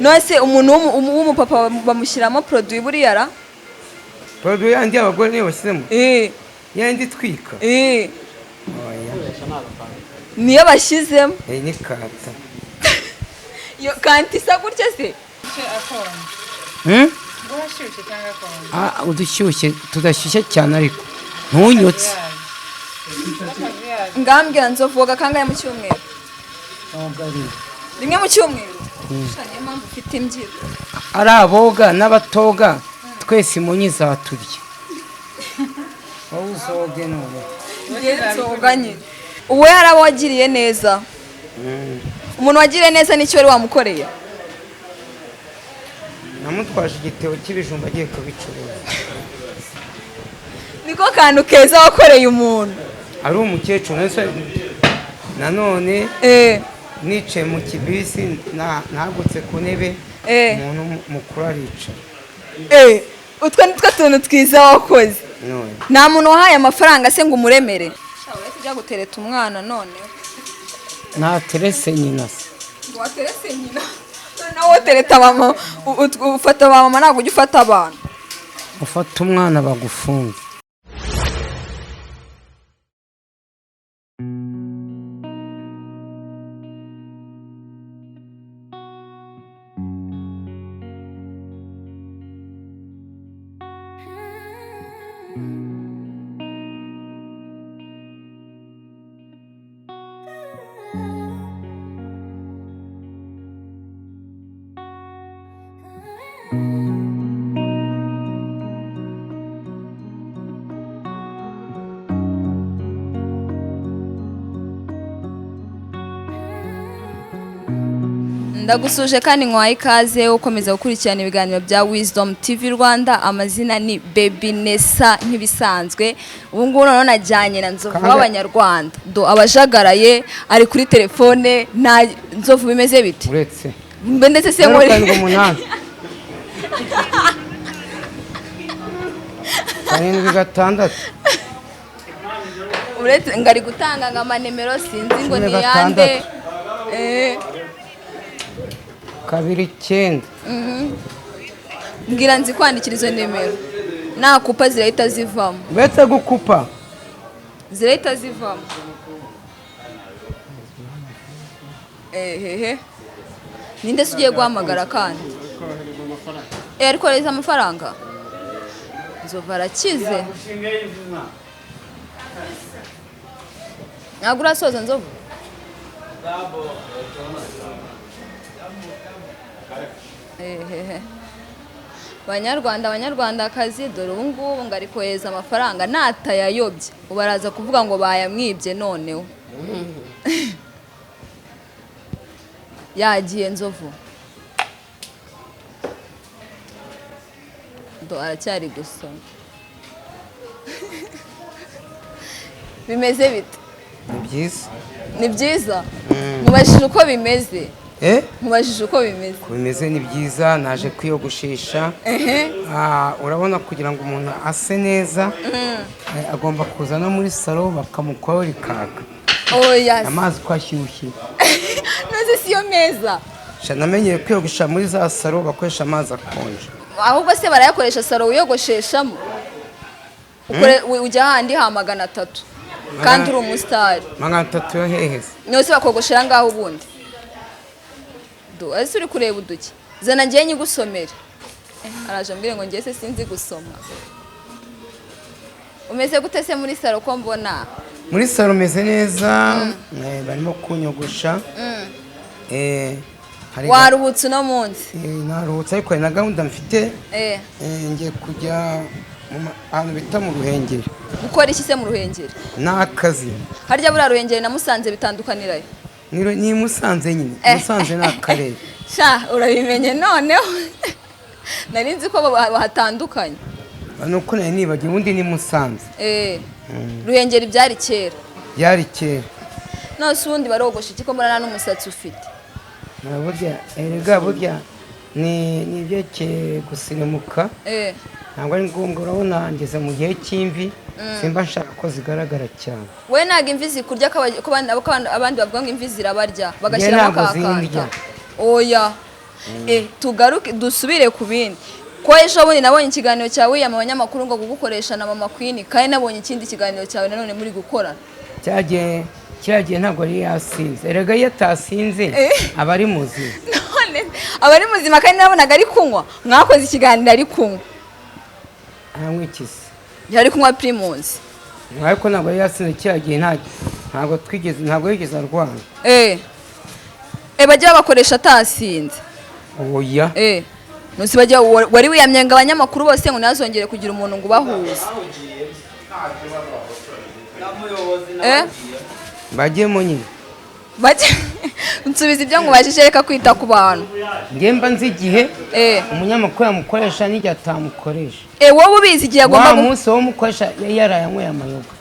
nose umuntu w'umupapa bamushyiramo produit buriya ra produit yandi abagore niyo bashyizemo yandi twika niyo bashyizemo ni kata yo kanti isa gutya se udushyushye tudashyushye cyane ariko ntunyotse ngambwira nzovuga kangahe mu cyumweru rimwe mu cyumweru niyo mpamvu ufite imbyiro ari aboga n'abatoga twese imunyi zaturya wowe uzoge none nzoga nyine uwo yaraba wagiriye neza umuntu wagiriye neza nicyo wari wamukoreye namutwaje igitebo cy'ibijumba agiye kubicuruza niko kantu keza wakoreye umuntu ari umukecuru nanone nicaye mu kibisi ntagutse ku ntebe umuntu mukuru aricaye utwo ni two tuntu twiza wakoze nta muntu wahaye amafaranga se ngo umuremere uretse ujya gutereta umwana none ntaterese nyina se ngo waterese nyina noneho wotereta mama ufata mama ntabwo ujya ufata abana ufata umwana bagufunze ndagusuje kandi nkwaye ikaze ukomeza gukurikirana ibiganiro bya WISDOM TV Rwanda. Amazina ni Baby Nessa nk'ibisanzwe. Ubu ngubu none najyanye na Nzovu w'Abanyarwanda do abajagaraye ari kuri telefone. Na Nzovu bimeze bite? uretse mbe ndetse se muri karindwi gatandatu uretse ngari gutanga ngama nimero sinzi ngo ni yande 29 mbwira nzi kwandikira izo nimero nakupa zirahita zivamo betse gukupa zirahita zivamo ninde se ugiye guhamagara kandi ariko reza amafaranga Nzovu arakize ntabwo urasoza Nzovu Abanyarwandakazi dore ubu ngubu ngo ari kohereza amafaranga natayayobye ubu araza kuvuga ngo bayamwibye noneho yagiye Nzovu do aracyari gusoma bimeze bite ni byiza mubashije uko bimeze mubajije uko bimeze bimeze ni byiza naje kwiyogoshesha urabona kugira ngo umuntu ase neza agomba kuzana muri salo bakamukoraho rikaga amazi ko ashyushye noze siyo meza namenyeye kwiyogosha muri za salo bakoresha amazi akonje ahubwo se barayakoresha salo wiyogosheshamo ujya ahandi ha 300 kandi uri umusitari 300 yo heheze nose bakogoshera ngaho ubundi ese uri kureba uduki zana ngiye nyigusomere araje mbwire ngo ngiye se sinzi gusoma umeze gute se muri salo ko mbona muri salo meze neza barimo kunyogosha waruhutse uno munsi naruhutse ariko na gahunda mfite ngiye kujya ahantu bita mu Ruhengeri gukora iki se mu Ruhengeri n'akazi harya buriya Ruhengeri na Musanze bitandukanirayo ni Musanze nyine Musanze ni akarere urabimenye noneho nari nzi ko bahatandukanye nuko nari nibagiwe ubundi ni Musanze Ruhengeri byari kera nose ubundi barogosha iki ko mbona n'umusatsi ufite burya ni ibyekeye gusirimuka ntabwo ari ngombwa urabona ngeze mu gihe cy'imvi simba nshaka ko zigaragara cyane we ntabwo imvi zikurya ko abandi bavuga ngo imvi zirabarya bagashyiramo akakanta oya tugaruke dusubire ku bindi ko ejo bundi nabonye ikiganiro cyawe mu banyamakuru ngo gukoresha na mama Queen kandi nabonye ikindi kiganiro cyawe nanone muri gukora cyagiye ntabwo ari yasinze erega iyo atasinze aba ari muzima none aba ari muzima kandi nabonaga ari kunywa mwakoze ikiganiro ari kunywa aramwikize yari kunywa primus ariko ntabwo ari yasinze cyagiye ntabwo yigeze arwana bajya bakoresha atasinze oya nusi bajya wari wiyamyenga abanyamakuru bose ngo nazongere kugira umuntu ngo bahuze bajyemo nyine nsubiza ibyo ngubashije reka kwita ku bantu ngemba nzi igihe umunyamakuru yamukoresha n'igihe atamukoresha wowe ubizi igihe agomba munsi wo mukoresha yarayanyweye amayoga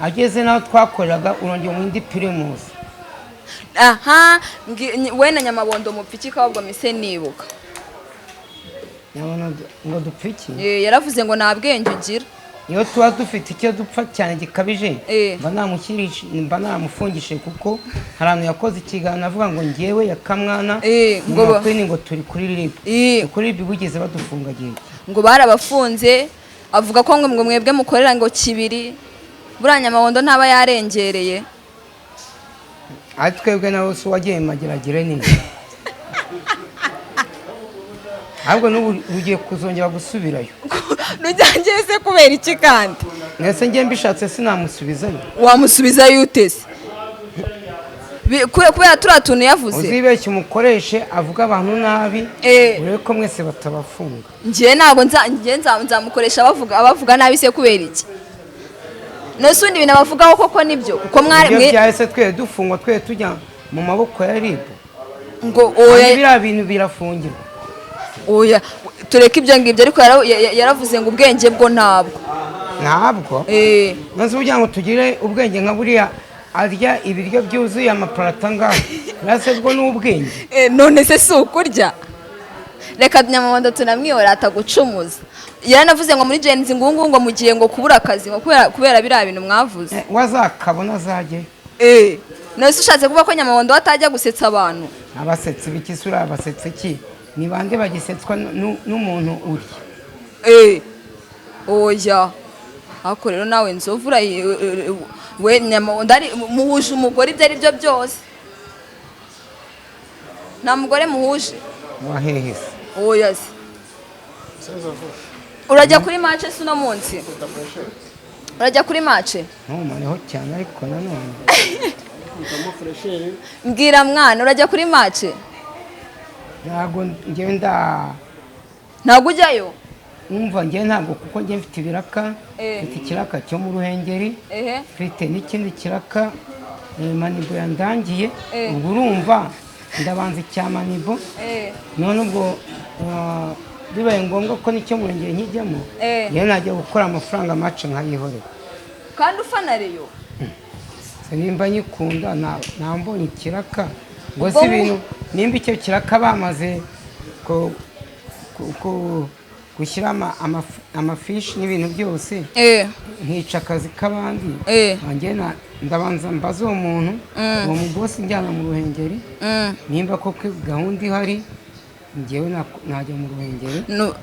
ageze naho twakoreraga urongera mu indi primus aha we na Nyamabondo mupiki kabwo mise nibuka ngo dupfiki yaravuze ngo nta bwenge ugira iyo tuba dufite icyo dupfa cyane gikabije mba namufungishe kuko hari ahantu yakoze ikiganiro avuga ngo ngewe yakamwana ngo turi kuri Niba kuri Niba bugeze badufunga gihe ngo barabafunze avuga ko ngo mwebwe mukorera ngo kibiri buriya Nyamabondo ntaba yarengereye ari twebwe nawe se wagiye mageragere nini ahubwo n'ubu ugiye kuzongera gusubirayo nujyangiye se kubera iki kandi mwese ngiye mbishatse sinamusubizayo wamusubizayo utese kubera turiya tuntu yavuze uzibeshye umukoreshe avuga abantu nabi urebe ko mwese batabafunga ngiye ntabwo nzamukoresha abavuga nabi se kubera iki nose undi bintu bavugaho koko nibyo kuko mwe byahise twe dufungwa twe tujya mu maboko ya Niba ngo biriya bintu birafungirwa oya tureke ibyo ngibyo ariko yaravuze ngo ubwenge bwo ntabwo maze ugira ngo tugire ubwenge nka buriya arya ibiryo byuzuye amaparata ngaho rase bwo n'ubwenge none se si ukurya reka Nyamabondo tunamwihora atagucumuza yaranavuze ngo muri genzi ngo mugiye ngo kubura akazi ngo kubera biriya bintu mwavuze wazakabona azajye nose ushatse kuvuga ko Nyamabondo atajya gusetsa abantu abasetsi bikisura abasetsi ki ni bande bagisetswa n'umuntu uri oya ako rero nawe nzovu we Nyamabondo ari muhuje umugore ibyo ari byo byose nta mugore muhuje wahehese oya se urajya kuri match se uno munsi urajya kuri match ntumaneho cyane ariko nanone mbwira mwana urajya kuri match ntabwo ngewe ntabwo ujyayo numva ngewe ntabwo kuko ngewe mfite ibiraka mfite ikiraka cyo mu Ruhengeri mfite n'ikindi kiraka manibo yandangiye ubwo urumva ndabanza icya manibo none ubwo bibaye ngombwa ko nicyo mu Ruhengeri nkijyamo yewe najya gukora amafaranga mace nkayihorera kandi ufana reyo nimba nyikunda nambonye ikiraka ngo si ibintu nimba icyo kiraka bamaze gushyira amafishi n'ibintu byose nkica akazi k'abandi ndabanza mbaza uwo muntu uwo mugosi njyana mu Ruhengeri nimba koko gahunda ihari ngewe najya mu Ruhengeri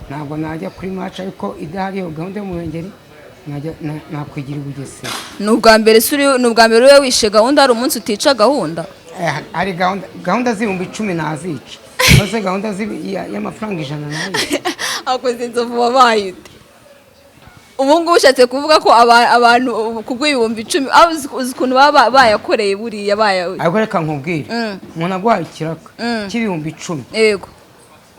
ntabwo najya kuri match ariko idahari iyo gahunda yo mu Ruhengeri nakwigira i Bugesera ni ubwa mbere uriwe wishe gahunda hari umunsi utica gahunda hari gahunda z'ibihumbi 10 nazica maze gahunda y'amafaranga 100 nayo akoze inzovu wabaye ute ubu ngubu ushatse kuvuga ko abantu kugw'ibihumbi 10 uzi ukuntu baba bayakoreye buriya ariko reka nkubwire umuntu agwaye ikiraka cy'ibihumbi 10 yego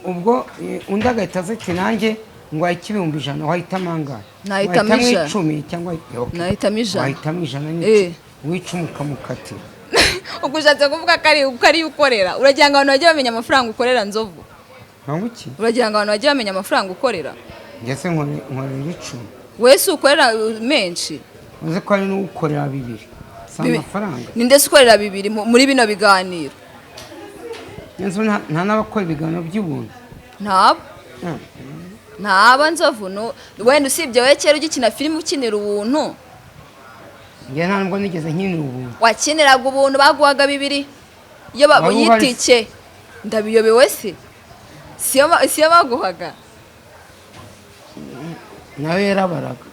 ubwo undi agahita aziti nanjye ngo ayikibihumbi 100 wahitamo angahe nahitamo 10 cyangwa nahitamo 100 wahitamo 100 wicumuka mukati ubwo ushatse kuvuga ko ari ukorera uragira ngo abantu bajye bamenya amafaranga ukorera nzovu ntanguki uragira ngo abantu bajye bamenya amafaranga ukorera ngese nkorera 10 wese ukorera menshi uzi ko ari n'ukorera 2 sa amafaranga ninde se ukorera 2 muri bino biganiro nzo nta n'abakora ibiganiro by'ubuntu ntaba nzovu wenda usibye we kera ugikina filime ukinira ubuntu njye ntabwo nigeze nkinira ubuntu wakiniraga ubuntu baguhaga 2 iyo yitike ndabiyobewe se siyo baguhaga nawe yarabaraga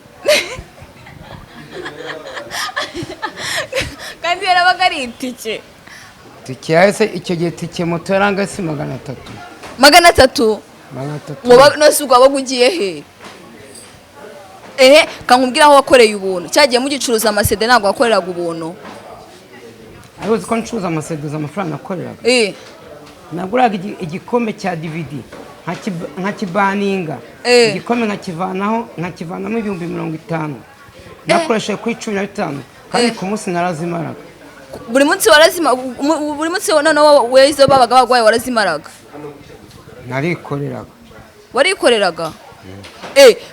kandi yarabaga ari itike yahise icyo gihe tike moto yaranga si 300 300 wowe nose ubwo wabaga ugiye he kankubwira aho wakoreye ubuntu cyagiye mugicuruza amasede ntabwo wakoreraga ubuntu aruzi ko ncuruza amasede amafaranga nakoreraga naguraga igikombe cya DVD nka kibaninga igikombe nkakivanamo 50,000 nakoresheje kuri 15 kandi ku munsi narazimaraga buri munsi noneho wezo babaga bagwaye warazimaraga warikoreraga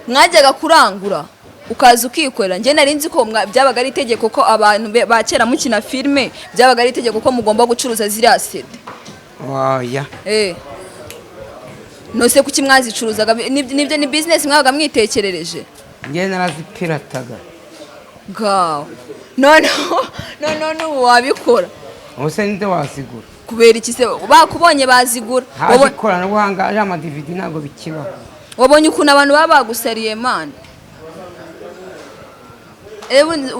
mwajyaga kurangura ukaza ukikorera njye nari nzi ko byabaga ari itegeko ko abantu bakera mukina filme byabaga ari itegeko ko mugomba gucuruza ziriya sede oya nose kuki mwazicuruzaga nibyo ni business mwabaga mwitekerereje njye narazipirataga ngaho none wabikora ubuse ninde wazigura kubera iki se bakubonye bazigura haje ikoranabuhanga ari ama DVD ntabwo bikibaho wabonye ukuntu abantu baba bagusariye man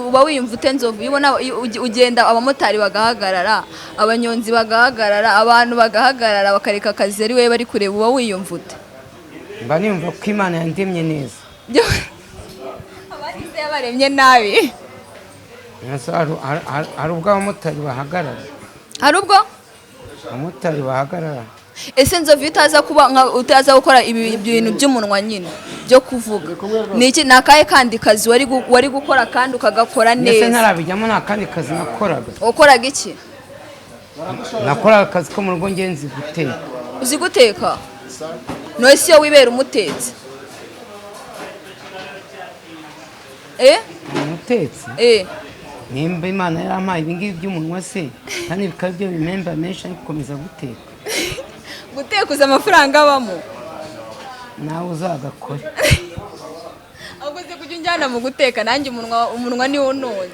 uba wiyumva ute nzovu ubona ugenda abamotari bagahagarara abanyonzi bagahagarara abantu bagahagarara bakareka akazi ari we bari kureba uba wiyumva ute mba niyumva ko Imana yandemye neza abandi se yabaremye nabi hari ubwo abamotari bahagarara ese nzovu utaza gukora ibintu by'umunwa nyine byo kuvuga niki nakaye kandi kazi wari gukora kandi ukagakora neza ese ntarabijyamo nta kandi kazi nakoraga ukoraga iki nakoraga akazi ko mu rugo ngenzi guteka uzi guteka no si yo wibera umutetsi umutetsi nimba Imana yarampaye ibingibi by'umunwa se kandi bikaba byo bimemba menshi gukomeza guteka uzi amafaranga abamo nawe uzagakora ahubwo se kujya unjyana mu guteka nanjye umunwa niwo unonze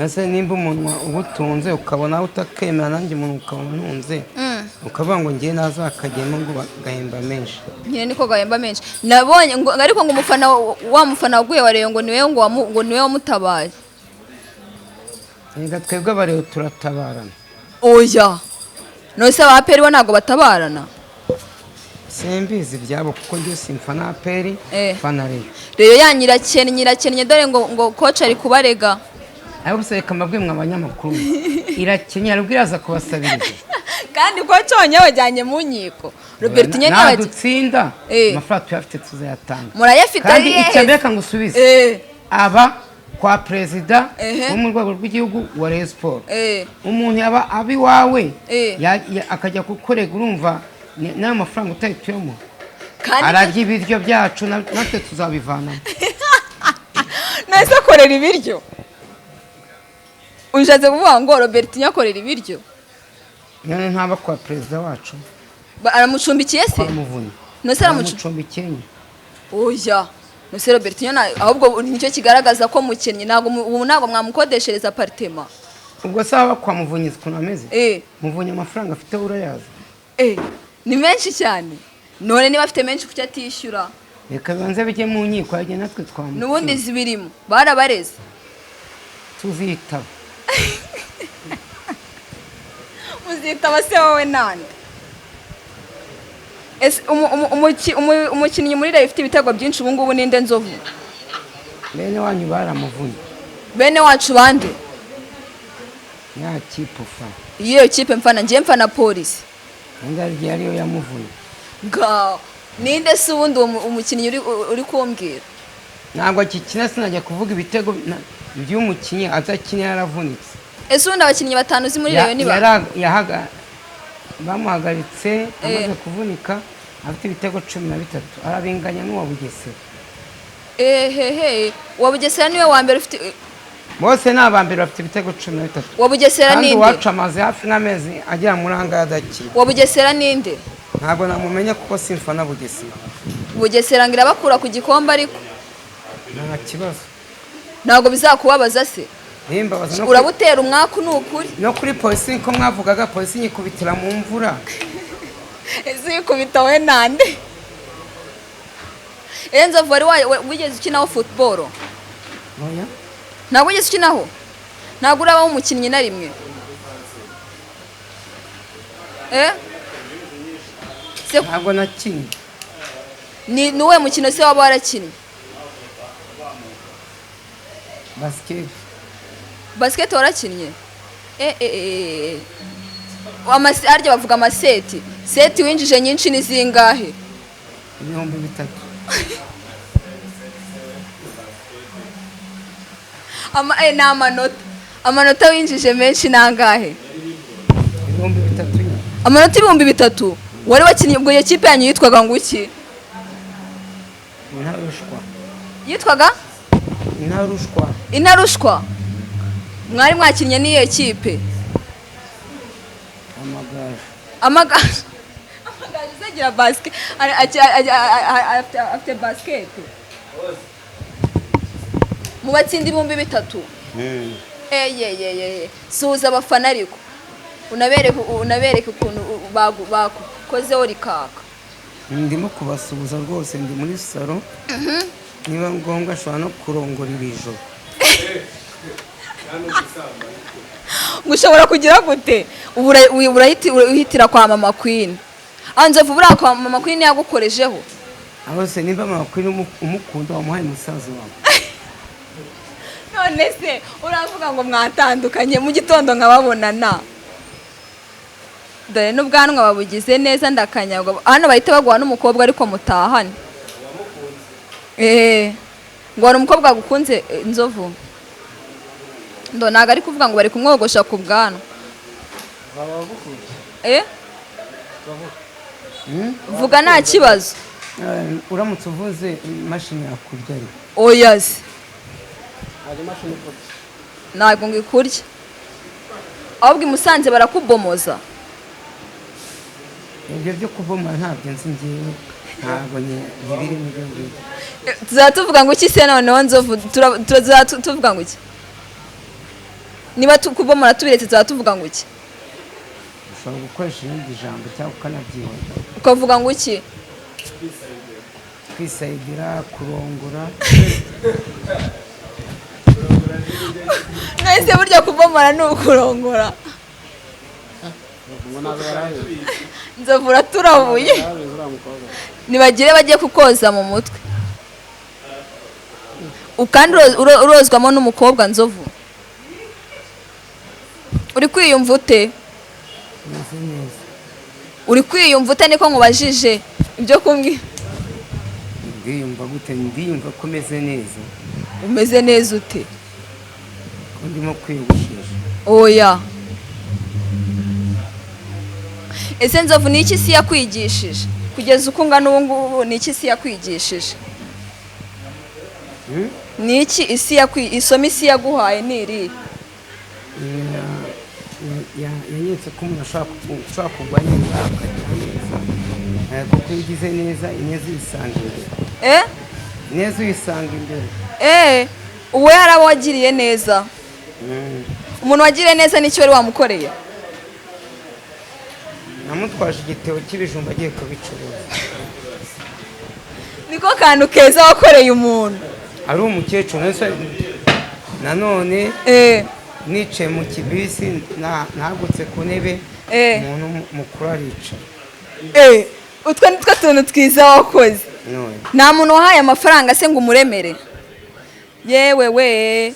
ese nimba umunwa ubutunze ukabona utakemera nanjye umuntu ukabona ununze ukavuga ngo ngiye nazakagemo ngo gahemba menshi nyine niko gahemba menshi nabonye ariko ngo umufana waguye wareye ngo niwe wamutabaye Nega twebwe abareo turatabarana oya nose abaperi bo ntago batabarana simbizi byabo kuko ngiye simfana aperi fana rero ya nyirakennye dore ngo coach ari kubarega ayo buseka mabwe abanyamakuru irakennye arubwiraza kubasabiriza kandi coach onye wajyanye mu nkiko Robert nyene nadutsinda amafaranga tuyafite tuzayatanga murayafite kandi icyambeka ngo usubize aba kwa perezida wo mu rwego rw'igihugu wa Rayon Sport umuntu yaba abi wawe akajya kukorega urumva nayo mafaranga utayituyemo ararya ibiryo byacu natwe tuzabivanamo nase akorera ibiryo unjaze kuvuga ngo Robert nyakorera ibiryo none ntaba kwa perezida wacu aramucumbikiye se nose aramucumbikiye oya nose Robert nyana ahubwo nicyo kigaragaza ko mukennye ntago mwamukodeshereza apartment ubwo saba kwa muvunyiza kuno ameze muvunye amafaranga afite urayaza ni menshi cyane none niba afite menshi kucyo atishyura reka banze bijye mu nkiko yagiye natwe twamu nubundi zibirimo barabareze tuzitaba uzitaba se wowe nande umukinnyi muri Rayon ifite ibitego byinshi ubu ngubu ninde Nzovu bene wanyu baramuvunye bene wacu bande ya kipe fa iyo kipe mfana ngiye mfana polisi ndarye ariyo yamuvunye ga ninde se ubundi umukinnyi uri kumbwira ntabwo akikina sinajya kuvuga ibitego by'umukinnyi azakina yaravunitse ese ubundi abakinnyi batanu uzi muri Rayon niba bamuhagaritse amaze kuvunika afite ibitego 13 arabinganya n'uwa Bugesera wa Bugesera niwe wa mbere ufite bose n'abambere bafite ibitego 13 wa Bugesera ninde kandi wacu amaze hafi n'amezi agira muranga yadaki wa Bugesera ninde ntabwo namumenya kuko simfana Bugesera ngira bakura ku gikombe ariko nta kibazo ntabwo bizakubabaza se nimbabaza urabutera umwaku n'ukuri no kuri polisi ko mwavugaga polisi nyikubitira mu mvura zikubita we nande Nzovu wari wigeze ukinaho football oya ntabwo wigeze ukinaho ntabwo urabaho umukinnyi na rimwe ntabwo nakinnye ni nuwe mukino se waba warakinnye basket warakinnye arya bavuga amaseti seti winjije nyinshi ni zingahe 3,000 ni amanota winjije menshi nangahe 3,000 amanota 3,000 wari wakinnye ubwo iyo kipe yanyu yitwaga nguki Inarushwa yitwaga Inarushwa mwari mwakinnye n'iyo kipe amagaju zagira basket afite basket mu batsinda 3,000 suza abafana ariko unabereke ukuntu bakozeho rikaka ndimo kubasuhuza rwose ndi muri salo niba ngombwa ashobora no kurongora ibijoro gushobora kugira gute urahitira kwa mama Queen Nzovu buriya kwa mama Queen yagukorejeho abose niba mama Queen umukunda wamuhaye musaza wawe none se uravuga ngo mwatandukanye mu gitondo nkababonana dore n'ubwanwa babugize neza ndakanyagwa hano bahita baguha n'umukobwa ariko mutahane ngo hari umukobwa gukunze Nzovu ndo ntago ari kuvuga ngo bari kumwogosha ku bwanwa vuga nta kibazo uramutse uvuze imashini yakurya ariko oyazi ntabwo ngo ikurya ahubwo imusanze barakubomoza ibyo byo kubomora ntabyo nzi ngewe ntabwo ntibiri mu byo ngibyo tuzaba tuvuga ngo iki se noneho Nzovu tuzaba tuvuga ngo iki niba kubomora tubiretse tuzaba tuvuga ngo iki ushobora gukoresha irindi jambo cyangwa ukanabyihorera ukavuga ngo iki kwisayidira kurongora nahise burya kubomora ni ukurongora Nzovu uraturabuye nibagire bajye kukoza mu mutwe ukandi urozwamo n'umukobwa Nzovu uri kwiyumva ute uri kwiyumva ute niko nkubajije ibyo kumwe ndiyumva gute ndiyumva ko meze neza umeze neza ute ndimo kwiyogoshisha oya ese Nzovu ni iki si yakwigishije kugeza uko ungana ubu ngubu ni iki si yakwigishije ni iki isomo isi yaguhaye ni irihe yanyetse ko umuntu ashobora kugwa neza akagira neza kuko iyo ugize neza ineza uyisanga imbere ineza uyisanga imbere uwo yaraba wagiriye neza umuntu wagiriye neza nicyo wari wamukoreye namutwaje igitebo cy'ibijumba agiye kubicuruza niko kantu keza wakoreye umuntu ari umukecuru nanone nicaye mu kibisi ntagutse ku ntebe umuntu mukuru aricaye utwo ni two tuntu twiza wakoze nta muntu wahaye amafaranga se ngo umuremere yewe we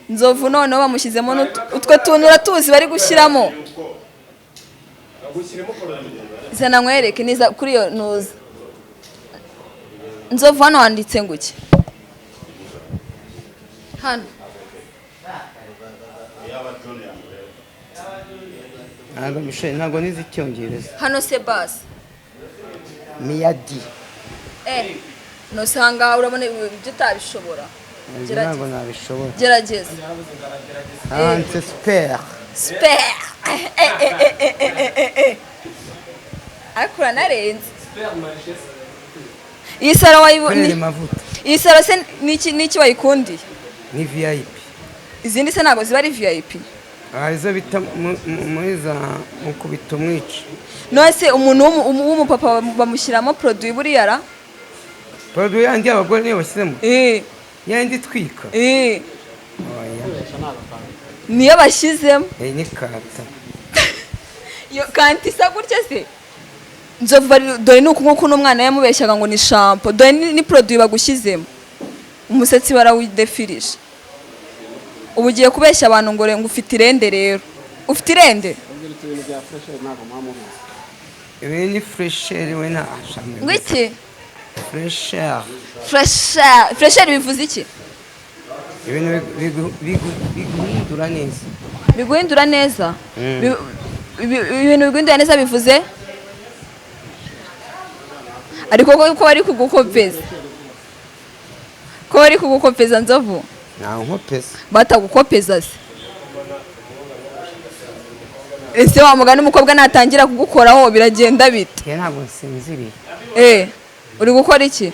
Nzovu noneho bamushyizemo utwo tuntu uratuzi bari gushyiramo zana nkwereke niza kuri iyo ntuza Nzovu hano wanditse ngo iki hano ntabwo nizi icyongereza hano se basi miyadi nusanga urabona ibyo utabishobora ntabwo nabishobora gerageza hanse superi ariko uranarenze iyi saro wayibonye iyi saro se niki wayikundiye ni VIP izindi se ntabwo ziba ari VIP? izo bita muri za mukubita umwica. Nose umuntu w'umupapa bamushyiramo produit buriya ra? Produit yandi abagore niyo bashyizemo? Yandi twika? Niyo bashyizemo? Ni kata. Yo kanti isa gutya se? Nzovu dore nuko n'umwana yamubeshyaga ngo ni shampoo. Dore ni produit bagushyizemo. Umusatsi barawidefirije. Ubu ugiye kubeshya abantu ngo ufite irende rero. Ufite irende? Ibi ni fresher we na ashamwe. Ngwiki? Fresher. Fresher bivuze iki? Ibintu biguhindura neza. Biguhindura neza? Ibintu biguhindura neza bivuze? Ariko ko bari kugukopeza. Ko bari kugukopeza Nzovu? Ntaho nkopeza. Batagukopeza se. Ese wa mugani umukobwa natangira kugukoraho biragenda bite? Ntabwo nsinziriye. Uri gukora iki?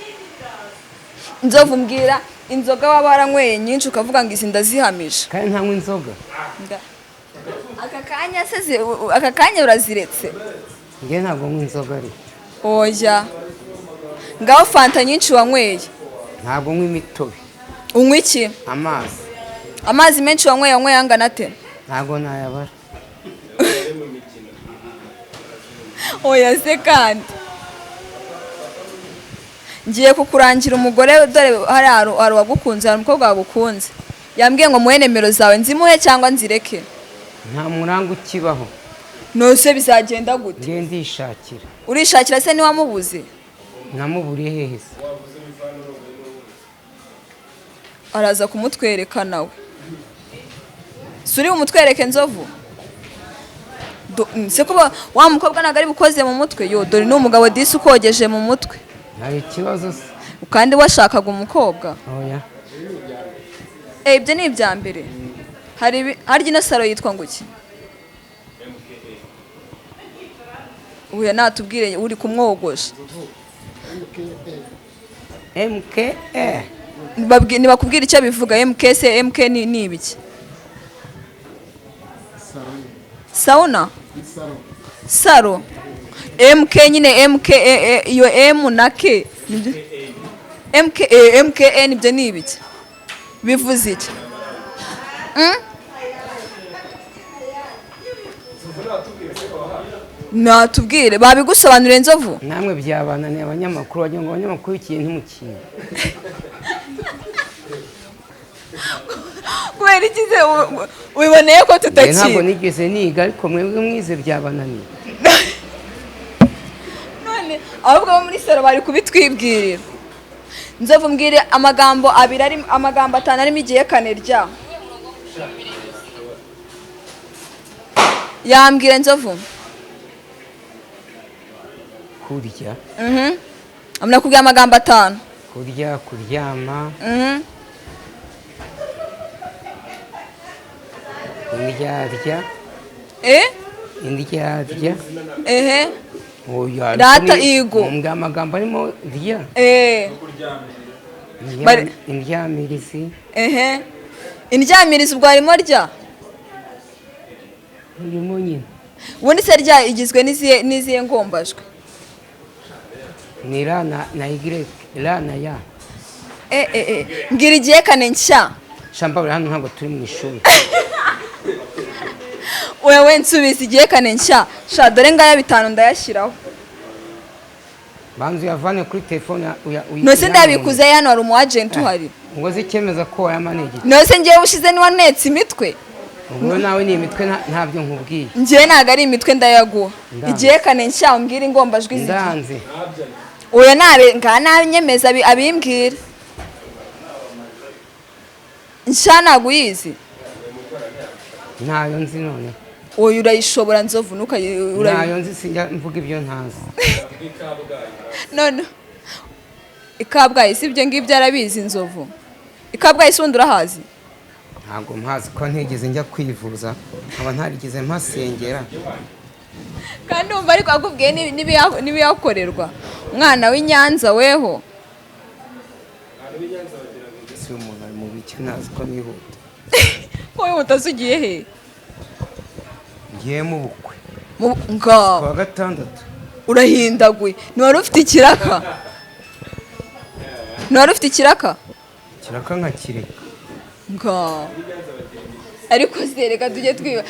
Nzovu mbwira inzoga waba waranyweye nyinshi ukavuga ngo izi ndazihamije. Kandi ntanywa inzoga. Aka kanya uraziretse. Nge ntabwo nywa inzoga ari. Oya. Ngaho fanta nyinshi wanyweye. Ntabwo nywa imitobe. Unywa iki? Amazi. Amazi menshi wanyweye angana ate? Ntabwo nayabara. Oya se kandi. Ngiye kukurangira umugore dore hari wagukunze, hari umukobwa wagukunze. Yambwiye ngo muhe nimero zawe nzimuhe cyangwa nzireke. Nta muranga ukibaho. Nose bizagenda gute? Nge ndishakira. Urishakira se ni wamubuze? Namuburiye hehe se? Araza kumutwereka nawe. Suri umutwereke Nzovu? Se kuba wa mukobwa nagari bukoze mu mutwe yo dore n'umugabo disi ukogeje mu mutwe. Hari ikibazo se? Kandi washakaga umukobwa? Oya. Ibyo ni ibya mbere. Hari ino saro yitwa nguki? Uya natubwire uri kumwogosha. MKE. Nibakubwira icyo bivuga MK ni ibiki? Sauna? Saro. MK nyine MK iyo M na K. MKE nibyo ni ibiki? Bivuze iki? Natubwire babigusobanurira Nzovu? Namwe byabananiye abanyamakuru wagira ngo abanyamakuru ikintu mukinyi. Kubera ikize ubiboneye ko tutakiri? Ntabwo nigeze niga ariko mwebwe mwize byabananiye. None ahubwo muri sero bari kubitwibwirira. Nzovu mbwire amagambo 5 arimo igihe kane rya. Yambwire Nzovu. Kurya. Amna kubwira amagambo 5. Kurya, kuryama. Indyarya. Indyarya. Oya. Rata igo. Mbwa amagambo arimo rya. Indyamirizi. Indyamirizi ubwo harimo rya? Urimo nyine. Ubundi se rya igizwe n'izihe ngombajwe? Ni ra na y, ra na ya. Mbwira igihe kane nshya. Shamba hano ntabwo turi mu ishuri. Wewe nsubiza igihe kane nshya. Sha dore ngaya 5 ndayashyiraho. Banzu yavane kuri telefone Nose ndabikuze hano hari umu agent uhari. Ngo zikemeza ko wayamanege. Nose ngiye ushize ni wanetse imitwe. Ngo nawe ni imitwe ntabyo nkubwiye. Ngiye naga ari imitwe ndayaguha. Igihe kane nshya umbwira ingombajwe izi. Ndanze. Oya nabe nyemeza abimbwira. Nshya naguyizi. Ntayo nzi none. Oya urayishobora Nzovu ntayo nzi sinjya mvuga ibyo ntazi. None Ikabwayi sibyo ngibyo arabizi Nzovu. Ikabwayi sundi urahazi? Ntabwo mpazi ko ntigeze njya kwivuza. Aba ntarigeze mpasengera. Kandi umva ariko akubwiye nibiyakorerwa. Umwana w'Inyanza weho. Si umuntu ari mu biki nazi ko nihuta. wowe utasugiye he? ngiye mu bukwe Nga kwa gatandatu. urahindaguye. Ntiwari ufite ikiraka? Kiraka nka kireka. Nga ariko reka tujye twiba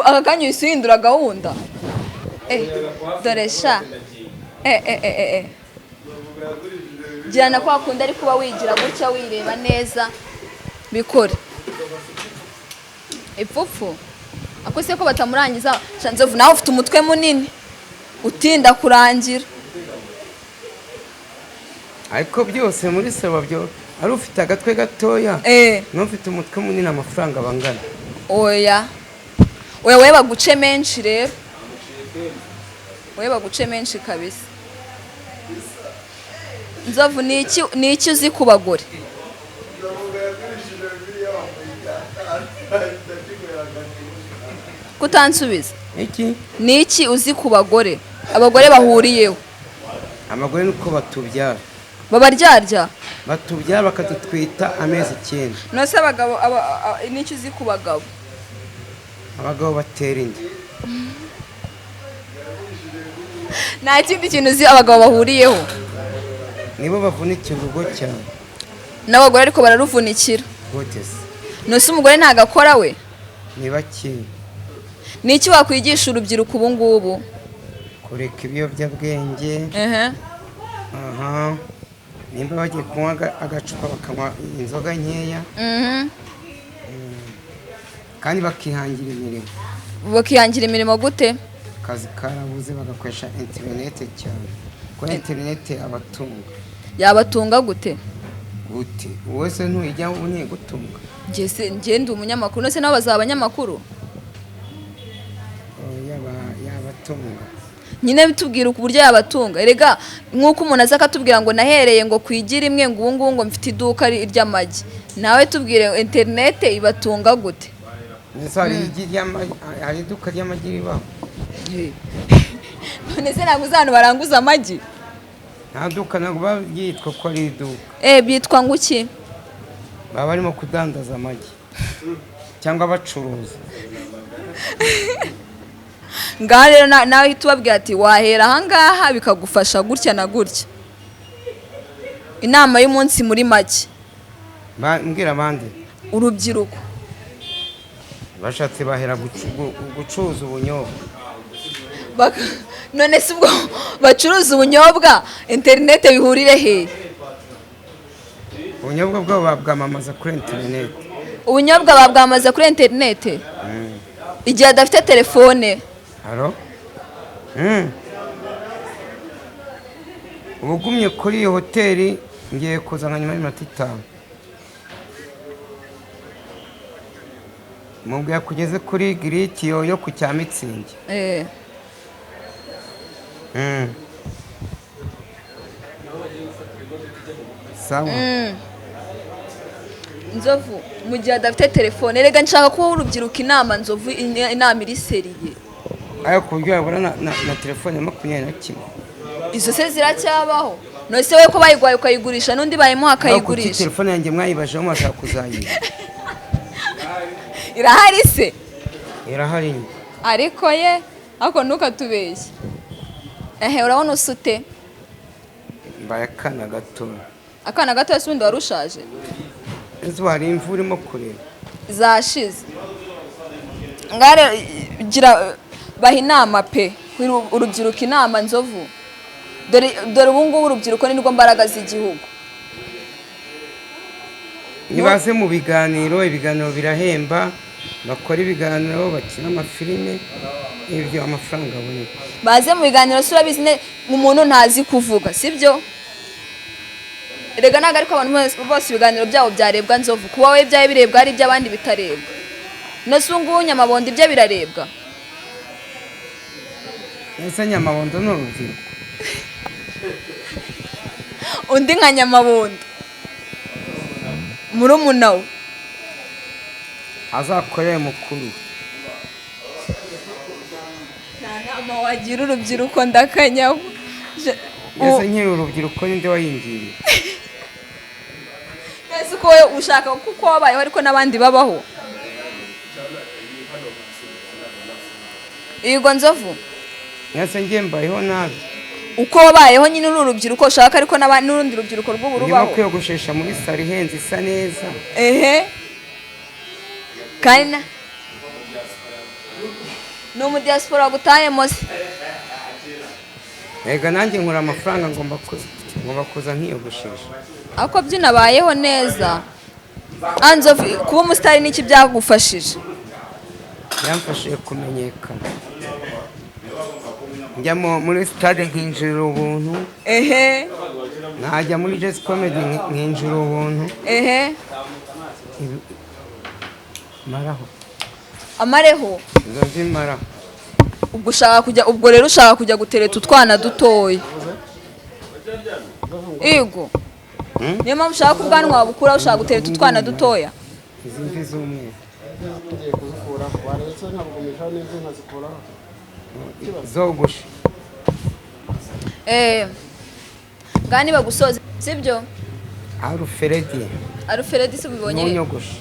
aka kanya uhindura gahunda. Dore sha girana kwa kundi ari kuba wigira gutya wireba neza bikore ipfupfu. Ako se ko batamurangiza Nzovu, nawe ufite umutwe munini utinda kurangira. ariko byose muri saba byo ari ufite agatwe gatoya n'ufite umutwe munini amafaranga bangana. Oya we baguce menshi rero, we baguce menshi kabisa. Nzovu, ni iki uzi ku bagore? Kutansubiza. Ni iki uzi ku bagore? Abagore bahuriyeho. Abagore nuko batubyara. Babaryarya? Batubyara bakadutwita amezi 9. Nose abagabo ni iki uzi ku bagabo? Abagabo batera inda. Nta kindi kintu uzi abagabo bahuriyeho? Nibo bavunikira urugo cyane. N'abagore ariko bararuvunikira. Gotese. Nose umugore ntagakora we? Ni bake. Ni iki wakwigisha urubyiruko ubu ngubu? Kureka ibiyobyabwenge. Nimba bagiye kunywa agacupa bakanywa inzoga nkeya. Kandi bakihangira imirimo. Bakihangira imirimo gute? Akazi karabuze bagakoresha interinete cyane. Ko interinete abatunga. Yabatunga gute? Gute? Wowe se ntujya ubunye gutunga? Njye ndi umunyamakuru, nose nabo bazaba abanyamakuru? Yabatunga. Nyine bitubwira uburyo yabatunga. Erega nk'uko umuntu aza akatubwira ngo nahereye ngo kwigira imwe ngo ubu ngo mfite iduka ry'amagi, nawe tubwire interinete ibatunga gute? Hari iduka ry'amagi ribaho. None se ntabwo uzantu baranguza amagi? Nta duka ntabwo babyitwa ko ari iduka. Byitwa ngo iki? Baba barimo kudandaza amagi cyangwa bacuruza. Ngaha rero nawe tubabwira ati wahera ahangaha bikagufasha gutya na gutya. Inama y'umunsi muri make. Mbwira abandi. Urubyiruko bashatse bahera gucuruza ubunyobwa. None se ubwo bacuruza ubunyobwa interinete bihurire he? Ubunyobwa bwabo babwamamaza kuri interinete. Ubunyobwa babwamamaza kuri interinete? Igihe adafite telefone. Haro? Ubugumye kuri iyo hoteli ngiye kuza nka nyuma y'iminota 5. Mubwiye kugeze kuri giriti yo ku Cyamitsingi. Sawa. Nzovu, mu gihe adafite telefone, rega nshaka kuba urubyiruko inama Nzovu, inama iri seriye. Ayo kuryo yabura na telefone 21. Izo se ziracyabaho? Nose we ko bayigwaye ukayigurisha n'undi bayimuha akayigurisha. Ako telefone yanjye mwayibaje mu ashaka kuzayiba. Irahari se? Irahari. Ariko ye ako ntukatubeshye. Urabona usute? Mbaye akana gato. Akana gato se undi warushaje? Ezo hari imvura irimo kureba. Zashize. Ngare gira baha inama pe. Urubyiruko inama Nzovu. Dore ubu ngubu urubyiruko ni rwo mbaraga z'igihugu. Nibaze mu ibiganiro birahemba, bakora ibiganiro, bakina amafilime, ibyo amafaranga aboneka. Baze mu biganiro sura bizine umuntu ntazi kuvuga, sibyo? Erega naga ariko abantu bose ibiganiro byabo byarebwa Nzovu, kuba we byaye birebwa ari by'abandi bitarebwa. Nasungu nyamabondo ibyo birarebwa. Ese nyamabondo n'urubyiruko. Undi nka nyamabondo. Murumuna we azakoreye mukuru. Nama wagira urubyiruko ndakanyaho. Ese nkiri urubyiruko ninde wayingiriye? Ese ko ushaka kuko wabayeho ariko n'abandi babaho. Yego Nzovu. Nase ngiye mbayeho nabi. Uko wabayeho nyine urubyiruko ushaka ariko n'urundi rubyiruko rw'uburubaho. Ndimo kwiyogoshesha muri sari henze isa neza. Kandi no mu diaspora gutayemo se. Ega nanjye nkura amafaranga ngomba kuza nkiyogoshesha. Ako byinabayeho neza. Nzovu kuba umusitari n'iki byagufashije? Yamfashije kumenyekana. Njya muri stade nkinjira ubuntu. Najya muri jazz comedy nkinjira ubuntu. Maraho. Amareho. Nzozi maraho. Ubwo rero ushaka kujya gutereta utwana dutoya. Yego. Niyo mpamvu ushaka ubwanwa bukura ushaka gutereta utwana dutoya. Izindi z'umwe. Zogoshe. Ngani bagusoze sibyo? Aruferedi se ubibonye? N'unyogoshe.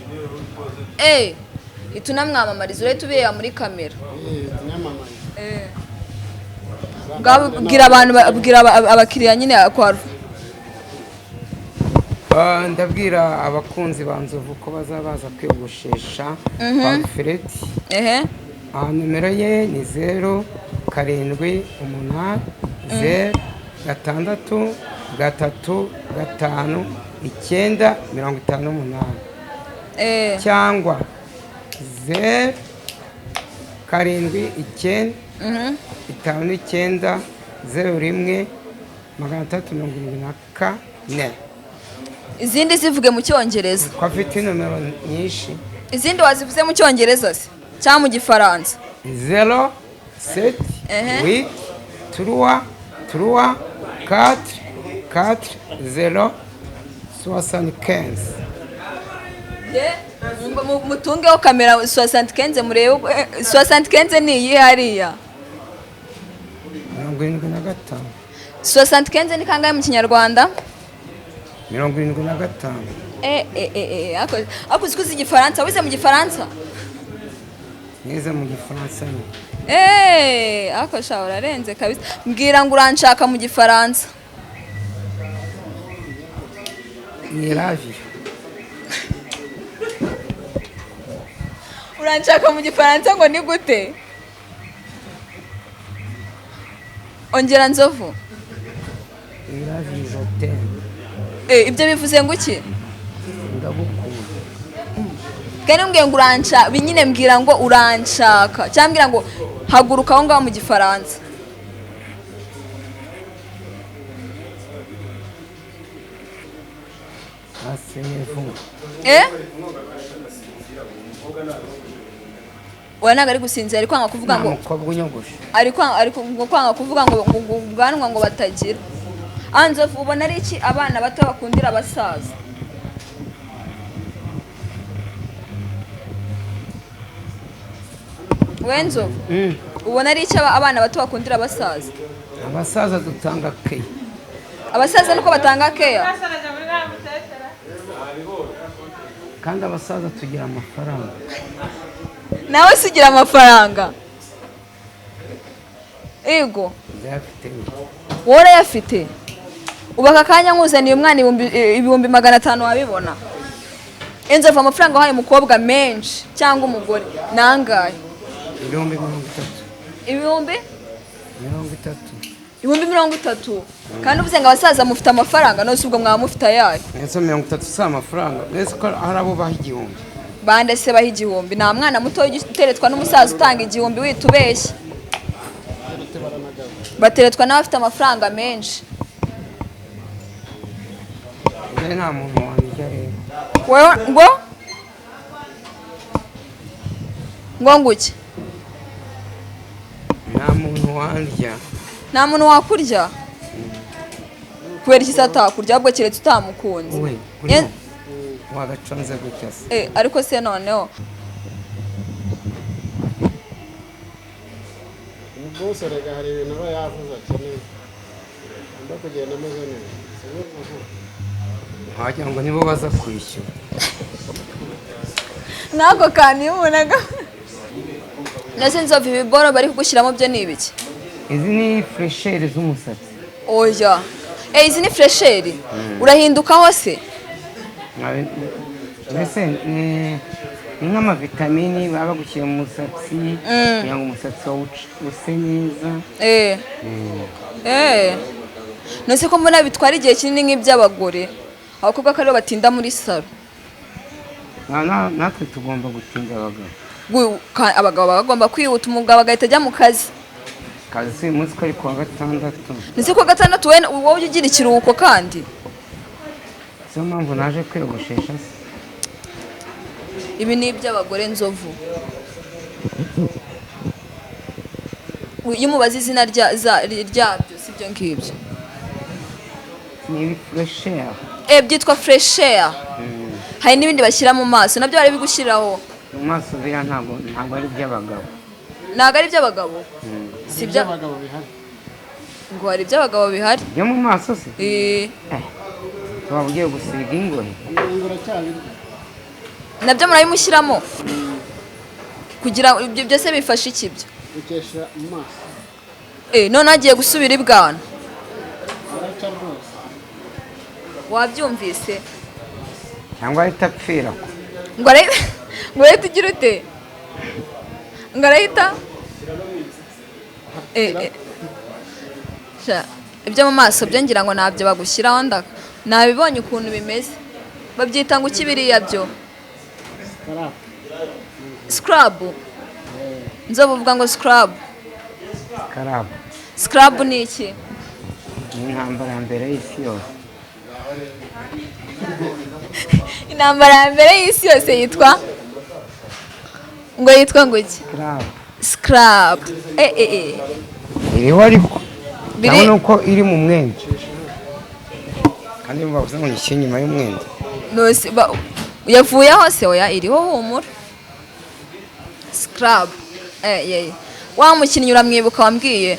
Itunamwamamariza uretse ubiye muri kamera. Bwira abantu babwira abakiriya nyine akwaru. Ndabwira abakunzi ba Nzovu ko bazabaza kwiyogoshesha kwa Feredi. Numero ye ni 0 7 8 0 6 3 5 9 58 cyangwa 0 7 9 5 9 01 374. Izindi zivuge mu cyongereza. Ko afite nomero nyinshi. Izindi wazivuze mu cyongereza se cyangwa mu gifaransa? 0 7 8 3 3 4 4 0 75. Mutungeho kamera 75 murebe 75 ni iyi hariya. 75. 75 ni kangahe mu Kinyarwanda? 75. Ako uzi igifaransa wize mu gifaransa? Nize mu gifaransa. Ako shaho urarenze kabisa. Mbwira ngo uranshaka mu gifaransa. Ni ravi. Uranshaka mu gifaransa ngo ni gute? Ongera Nzovu. Ni ravi hotel. Ibyo bivuze ngo iki? Ndagukunda. Kandi mbwiye ngo uranshaka, binyine mbwira ngo uranshaka. Cyangwa mbwira ngo haguruka aho ngaho mu gifaransa. Wanaga ari gusinzira ari kwanga kuvuga ngo umukobwa unyogoshe. Ari kwanga kuvuga ngo ubwanwa ngo batagira. Nzovu ubona ari iki abana bato bakundira abasaza? Wenzo ubona ari iki abana bato bakundira abasaza? Abasaza dutanga keya. Abasaza nuko batanga keya? Kandi abasaza tugira amafaranga. Nawe sigira amafaranga? Yego. Ndayafite. Wowe yafite? Ubaka kanya nkuzaniye umwana 500 wabibona? Nzovu amafaranga wahaye umukobwa menshi cyangwa umugore nangaye? 30. 30. Kandi uvuze ngo abasaza mufite amafaranga nose ubwo mwamufite ayaye? Nese 30 si amafaranga. Nese ko hari abo baha 1000. Bande se baha 1000. Nta mwana muto uteretwa n'umusaza utanga 1000 witubeshye. Bateretwa n'abafite amafaranga menshi. Nta muntu wanjye rero. Wewe ngo nguki? Nta muntu wandya. Nta muntu wakurya? Kubera iki satakurya ahubwo kiretse utamukunze? Wagaconze gutya se. Ariko se noneho bose rega hari ibintu aba yavuze akeneye ndo kugenda ameze neza. Wagira ngo nibo baza kwishyura. nako kantu y'umuntu nase nzova ibiboro bari kugushyiramo byo ni ibiki? izi ni fresheri z'umusatsi. Oya izi ni fresheri urahindukaho se? mbese ni nk'amavitamini baba bagushyira mu musatsi kugira ngo umusatsi wawe use neza. nose ko mbona bitwara igihe kinini nk'iby'abagore, abakobwa ko aribo batinda muri salo. natwe tugomba gutinda abagabo. Abagabo bagomba kwihuta, umugabo agahita ajya mu kazi. Kazi umunsi ko ari kuwa gatandatu. Nise kuwa gatandatu wowe ujya ugira ikiruhuko kandi? Siyo mpamvu naje kwiyogoshesha se. Ibi ni iby'abagore nzovu. Iyo umubaza izina ryabyo si byo ngibyo. Ni fresher. Byitwa fresher. Hari n'ibindi bashyira mu maso nabyo bari bigushyiraho. Mu maso bira ntabwo ari iby'abagabo. Ntabwo ari iby'abagabo? Si iby'abagabo bihari. Ngo hari iby'abagabo bihari? Byo mu maso se? Waba ugiye gusiga ingohe? Nabyo murabimushyiramo kugira ibyo byose bifashe ikibyo. Bikesha mu maso. None agiye gusubira ibwana. Wabyumvise? Cyangwa ahita apfira ko. Ngo arahita ugira ute? Ngo arahita? Ibyo mu maso byo ngira ngo ntabyo bagushyiraho ndaka. Nabibonye ukuntu bimeze. Babyita ngo ukibiriya byo. Scrub. Nzovu uvuga ngo scrub. Scrub ni iki? Ni intambara ya mbere y'isi yose. Intambara ya mbere y'isi yose yitwa? Ngo yitwa ngo iki? Scrub. Iriho ariko. Ndabona uko iri mu mwenda. Kandi bavuze ngo nishyire inyuma y'umwenda. Nose yavuye hose oya iriho humura. Scrub. Wa mukinnyi uramwibuka wambwiye?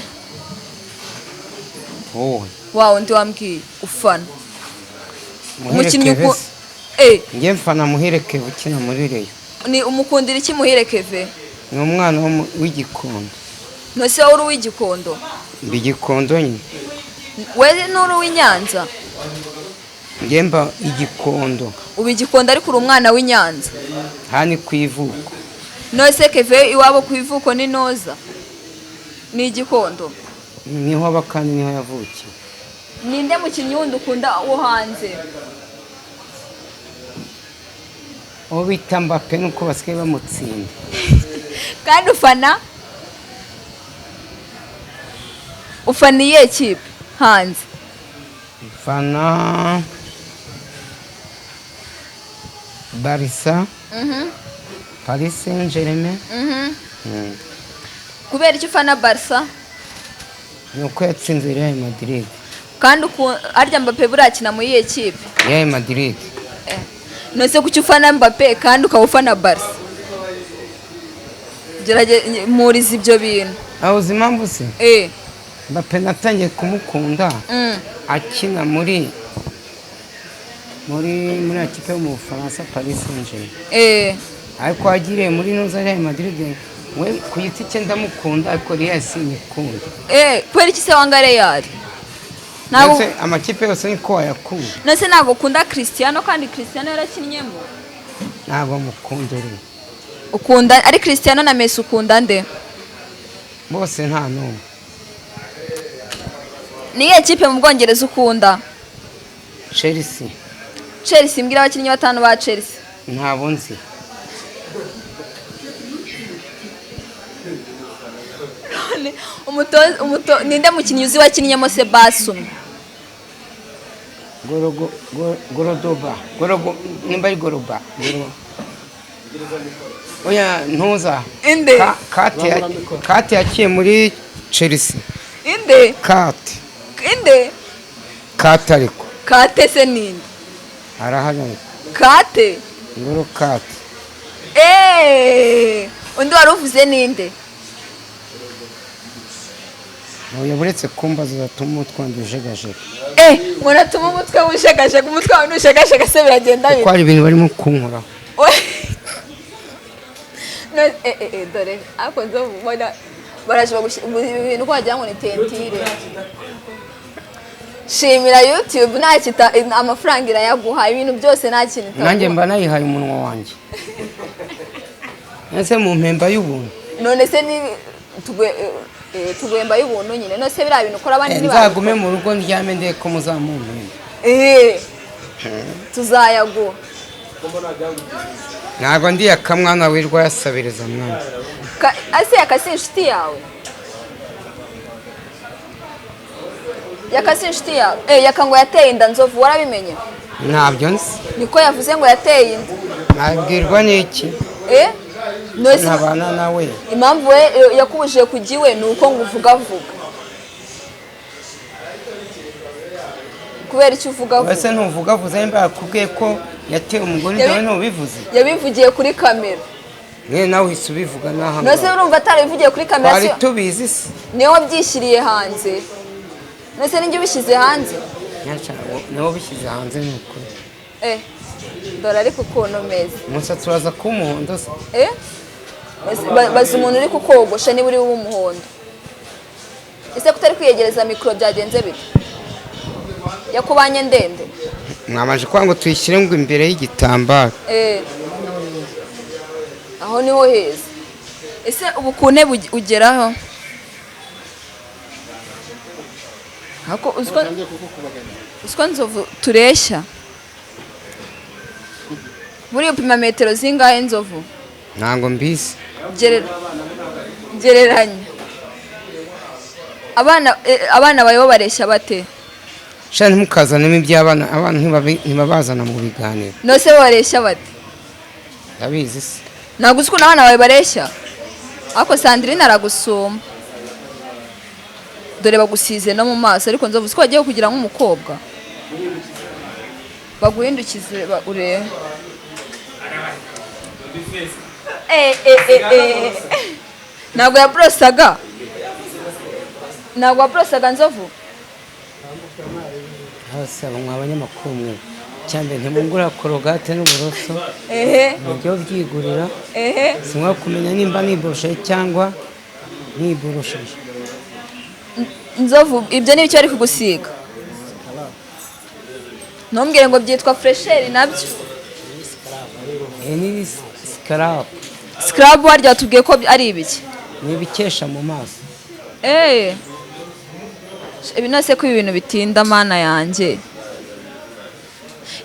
Wow, ndi wambwiye ufana. Umukinnyi ngiye mfana Muhire Keve ukina muri Reyo. Ni umukundira iki Muhire Keve? Ni umwana w'igikondo. Nose uri w'igikondo? Mbi igikondo nyine. Wewe nuri w'Inyanza? Ngiye mba igikondo. Ubu igikondo ariko uri umwana w'Inyanza? Hani ku ivuko. Nose Keve iwabo ku ivuko ni Noza? Ni igikondo? Niho bakandi niho yavukiye. Ninde mukinnyi wundi ukunda wo hanze? Uwo bita Mbappe nuko basigaye bamutsinda. Kandi ufana iyihe kipe hanze? Ufana Barca, Paris Saint-Germain. Kubera iki ufana Barca? Nuko yatsinze Real Madrid. Kandi arya Mbappe burakina mu iyihe kipe? Real Madrid. Nose kuki ufana Mbappe kandi ukawufana Barca? Gerage muriza ibyo bintu. Uzi impamvu se? Mbappe natangiye kumukunda akina muri akipe yo mu Bufaransa Paris Saint-Germain. Ariko agiriye muri Real Madrid we ku giti cye ndamukunda ariko Real sinyikunda. Kwera iki se wanga Real? Nase amakipe yose niko wayakunda. Nase ntabwo ukunda Cristiano kandi Cristiano yarakinnyemo? Ntabwo mukunda rero. Ukunda ari Cristiano na Messi ukunda nde? Bose nta numwe. Niye kipe mu Bwongereza ukunda? Chelsea. Chelsea mbwira abakinnyi batanu ba Chelsea. Ntabo nzi. Ninde mukinnyi uzi wakinnyemo Sebastian? Nimba ari Goroba. Oya ntuza. Inde? Kate yakiye muri Chelsea. Inde? Kate. Inde? Kate ariko. Kate se ninde? Arahari. Kate? Ngoro Kate. Undi wari uvuze ninde? Oya buretse kumbaza zatuma umutwe wanjye ujegajega. Mbona atuma umutwe wujegajega, umutwe wawe ujegajega se biragenda bite? Ko ari ibintu barimo kunkoraho. dore ariko nzovu mbona baraje ibintu kwagira ngo ni tentire. Shimira YouTube nta kita amafaranga irayaguha ibintu byose nta kintu itaguha. Nanjye mba nayihaye umunwa wanjye. Ese mu mpemba y'ubuntu. None se ni tugwemba y'ubuntu nyine. None se bira bintu ukora abandi ni nzagume mu rugo ndyame ndeye ko muzamumpemba. Tuzayaguha. Ntago ndi yakamwana wirwa yasabiriza mwana. Ase yakasi inshuti yawe. Yakasi inshuti yawe. Yakango yateye inda nzovu warabimenye? Ntabyo nzi. Niko yavuze ngo yateye inda. Nabwirwa n'iki? Nose nabana nawe. Impamvu we yakubujije kugiwe nuko nguvuga vuga. Kubera icyo uvuga vuga. Ese ntuvuga vuza imba yakubwiye ko yateye umugore ndawe ntubivuze? Yabivugiye kuri kamera. Nawe isubivuga naha. Nose urumva atarivugiye kuri kamera. Ari tubizi se. Niyo wabyishyiriye hanze. Nose ninjye ubishyize hanze. Niwo bishyize hanze nuko. Dore ariko ukuntu meze. Umusatsi uraza kuba umuhondo se? Baza umuntu uri kukogosha niba uri w'umuhondo. Ese kutari kwiyegereza mikoro byagenze bite? Yakubanye ndende. Mwamaje kwa ngo tuyishyire ngo imbere y'igitambaro. Aho niho heza. Ese ubukune ugeraho? Hako uzko nzovu tureshya. Buri upima metero zingahe nzovu? Ntango mbizi. Gereranya. Abana bayo bareshya bate? Sha ntimukazanemo iby'abana, abantu ntibabazana mu biganiro. Nose bareshya bate? Ndabizi se. Ntabwo uzi ko abana bawe bareshya? Ariko Sandrine aragusoma. Dore bagusize no mu maso ariko nzovu ko wagiye kugira nk'umukobwa. Baguhindukize urebe. Ntabwo yaprosaga. Ntabwo yaprosaga nzovu. Hose abanyamakuru mwe. Cyambe ntimungura korogate n'uburoso. Nibyo byigurira. Simwa kumenya nimba niboroshe cyangwa niborosheje. Nzovu ibyo ni bicyo ari kugusiga. Ntumbwire ngo byitwa fresheri nabyo. Ni scrub. Scrub warya tubwiye ko ari ibiki? Ni bikesha mu maso. Ibi nose ko ibintu bitinda mana yanjye.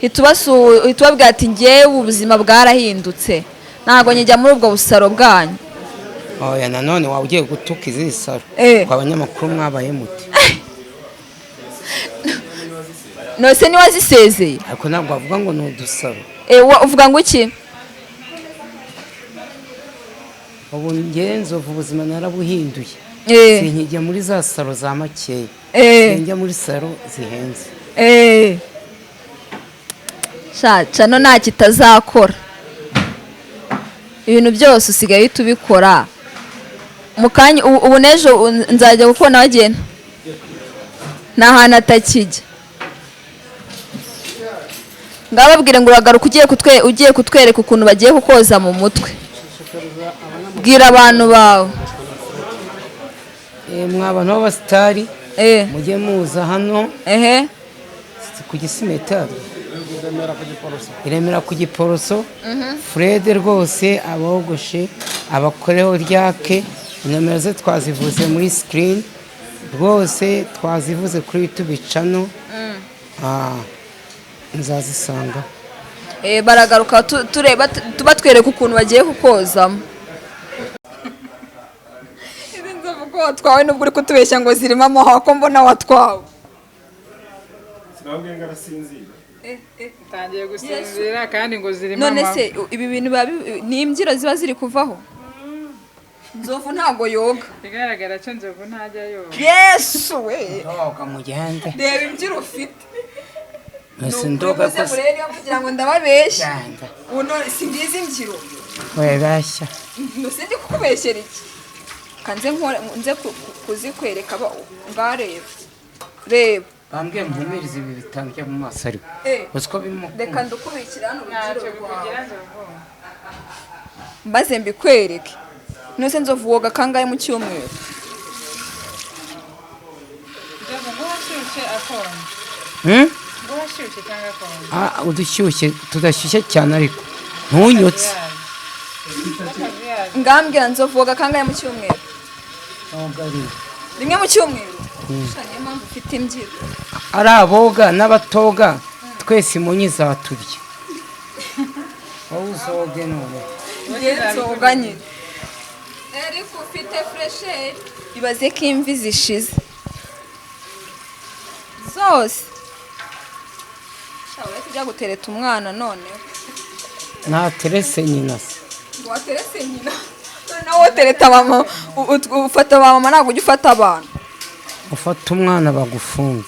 Hitubabwira ati ngewe ubuzima bwarahindutse. Ntago njya muri ubwo busaro bwanyu. Oya nanone waba ugiye gutuka izi saro. Kwa abanyamakuru mwabaye muti. Nose ni wazisezeye? Ariko ntabwo avuga ngo ni udusaro. Uvuga ngo iki? Ubu nzovu ubuzima narabuhinduye. Sinkijya muri za saro za makeya. Sinjya muri saro zihenze. Cano nta kitazakora. Ibintu byose usigaye tubikora. Mukanya ubu nejo nzajya gukona bagenda. Nta hantu atakijya. Ngababwire ngo uragaruka ugiye kutwereka ukuntu bagiye kukoza mu mutwe. Bwira abantu bawe. Mw'abantu b'abasitari mujye muza hano ku Gisimetari iremera ku Giporoso. Fred rwose abogoshe abakoreho ryake. Nomero ze twazivuze muri screen rwose twazivuze kuri YouTube channel. Nzazisanga. Baragaruka tureba tubatwereka ukuntu bagiye kukozamo. Izi nzovu ko watwawe nubwo uri kutubeshya ngo zirimo amahwa mbona watwawe. Sinabwiye ngo arasinzira. Tangiye gusinzira kandi ngo zirimo amahwa. None se ibi bintu ni imbyiro ziba ziri kuvaho? Nzovu ntago yoga. Bigaragara cyo nzovu ntajya yoga. Yesu we. Yoga mugende. Reba imbyiro ufite. Nese ndoga ko mureri kugira ngo ndababeshya. Uno singize imbyiro. Oya bashya. Nose ndi kukubeshyera iki? Kanze nze kuzikwereka ngareba. Reba. Bambwiye mpumirize ibi bitambye mu maso ariko. Uziko bimo. Reka ndukubikira hano urugero rwawe. mbaze mbikwereke. Nose nzovu woga kangahe mu cyumweru? Udushyushye tudashyushye cyane ariko ntunyotse. Ngambwira nzovu woga kangahe mu cyumweru? Rimwe mu cyumweru. Niyo mpamvu ufite imbyiro. Ari aboga n'abatoga twese imunyi zaturya. Wowe uzoge none. Nzoga nyine. Ariko ufite fresher. Ibaze ko imvi zishize zose. Shawe tujya gutereta umwana none. Nta terese nyina se. Waterese nyina. Nawe tereta mama, ufata mama ntabwo ujya ufata abana. Ufata umwana bagufunga.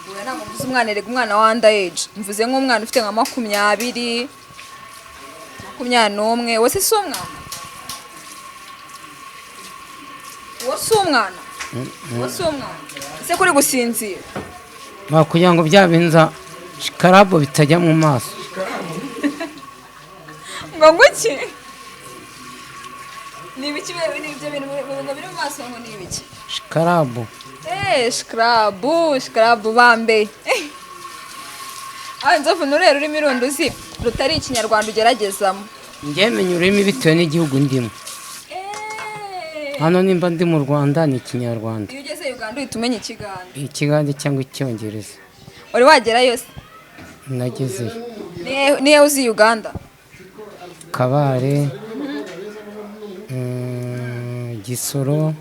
Uwe ntabwo mvuze umwana erega umwana wa under age. Mvuze nk'umwana ufite nka 20, 21. Wese si umwana? Wose umwana? Wose umwana? Ese kuri gusinzira? Kugira ngo bya binza shikarabo bitajya mu maso. Ngo nguki? Ni ibiki ibyo bintu ngo biri mu maso ngo ni ibiki? Shikarabo. Shikarabo bambe. Nzovu nurera urimo irunduzi rutari ikinyarwanda ugeragezamo. Ngemenye ururimi bitewe n'igihugu ndimo. Hano nimba ndi mu Rwanda ni ikinyarwanda. Iyo ugeze Uganda uhita umenya ikiganda. Ikiganda cyangwa icyongereza. Uri wagerayo se? Nagezeyo. Niye uzi Uganda? Kabare. Gisoro.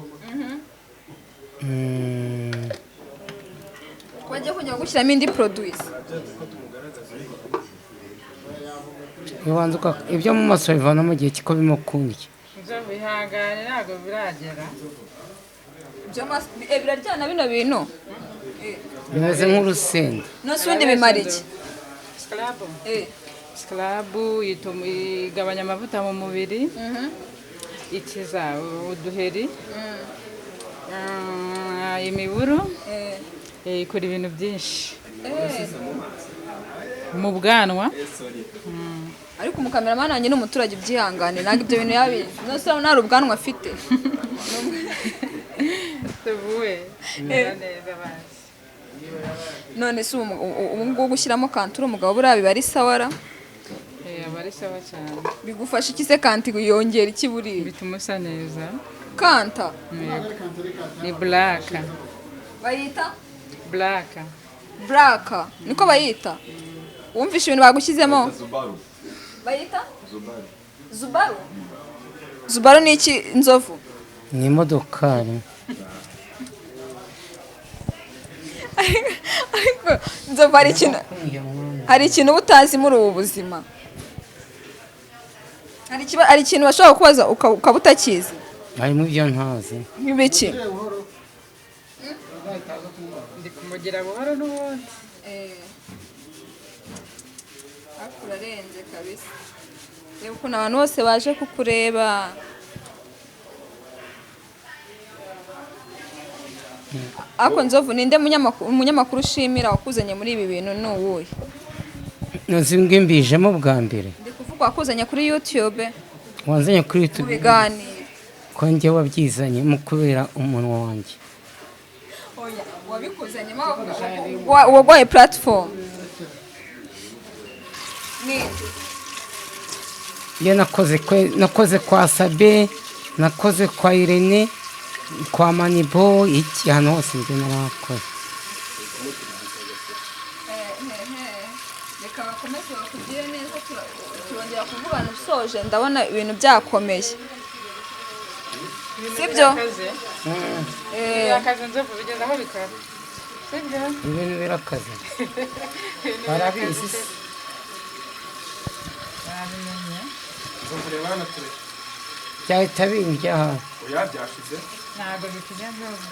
Wajya kujya gushyiramo indi produits. Ibanzuka ibyo mu maso bivana mu gihe kiko bimo kundya. Bihangane ntabwo biragera. Biraryana bino bintu. Bimeze nk'urusenda. Nose ubundi bimara iki? Scrub igabanya amavuta mu mubiri. Ikiza uduheri. Imiburu. Ikora ibintu byinshi. Mu bwanwa. Ariko umukameramani wanjye n'umuturage ubyihangane ntabwo ibyo bintu yabizi. Nose nari ubwanwa afite. Tuvuye. Neza basi. None se ubu ngubu gushyiramo kantura umugabo buriya biba ari sawara? Aba ari sawa cyane. Bigufasha iki se kanti yongera iki buriya? Bituma usa neza. Kanta? Ni black. Bayita? Black. Niko bayita? Wumvishe ibintu bagushyizemo? Bayita? Zubaru ni iki nzovu? Ni imodokari. Ariko nzovu hari ikintu utazi muri ubu buzima. Hari ikintu bashobora kubaza ukaba utakizi. Harimo ibyo ntazi. Nk'ibiki? Ndi kumugira buhoro n'ubundi. Akurarenze kabisa. Reba ukuntu abantu bose baje kukureba. Ako nzovu ninde umunyamakuru ushimira wakuzanye muri ibi bintu ni uwuhe? Nazimbwe mbijemo bwa mbere. Ndi kuvuga wakuzanye kuri YouTube. Wanzanye kuri YouTube. Ibiganiro. Ko njye wabyizanye mu kubera umunwa wanjye. Oya, wabikuzanye wagwaye platform. Iyo nakoze kwa Sabe, nakoze kwa Irene, kwa Manibo, iki hano hose njye narakoze. Reka bakomeze bakugire neza turongera kuvugana usoje ndabona ibintu byakomeye. Sibyo? Birakaze nzovu bigeze aho bikora. Sibyo? Ibintu birakaze. Barabizi. Cyahita bindya aha. Oya byashize. Ntabwo bikujya nzovu.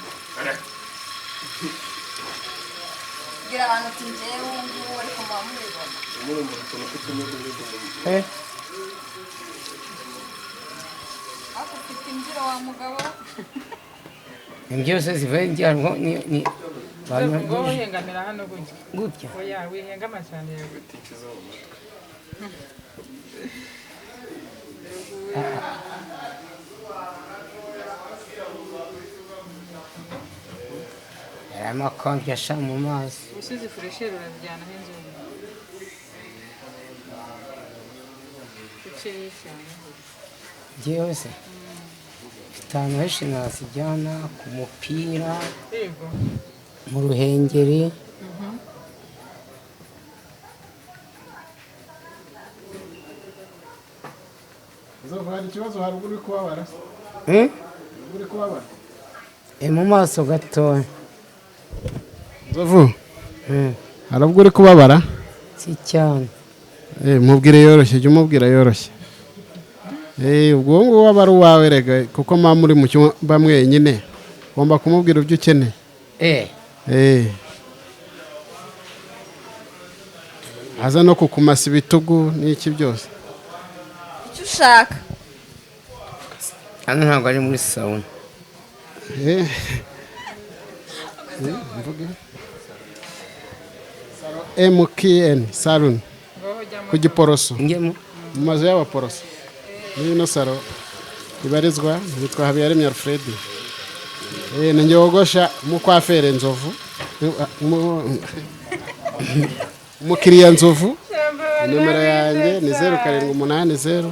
Gira abantu tinjewe ngubu ariko mwamuribona. Ako ufite imbyiro wa mugabo. Imbyiro se zivaye njyanwa ni Ngo uhengamira hano gutya. gutya. Oya wihengama cyane yawe. amakonje asha mu mazi. ubusizi furesheri urabijyana aho inzovu ucirisha Njyewe se mfite ahantu henshi nazijyana ku mupira, yego mu ruhengeri, Nzovu, hari ikibazo haruguru uri kubabara? Uri kubabara? mu maso gatoya. Nzovu, haruguru uri kubabara? Si cyane. Mubwire yoroshye, jya umubwira yoroshye. Ubwo ngubu waba ari uwawe rega, kuko mama muri mu cyumba mwenyine ugomba kumubwira ibyo ukeneye. Aza no kukumasa ibitugu n'iki byose. icyo ushaka. Hano ntabwo ari muri sauna. MKN Salon ku Giporoso, Ngemo mu mazu y'abaporoso. Muri ino salo ibarizwa yitwa Habiyaremye Alfred. Ninjye wogosha umukwafere Nzovu, umukiriya Nzovu. Nimero yanjye ni 0780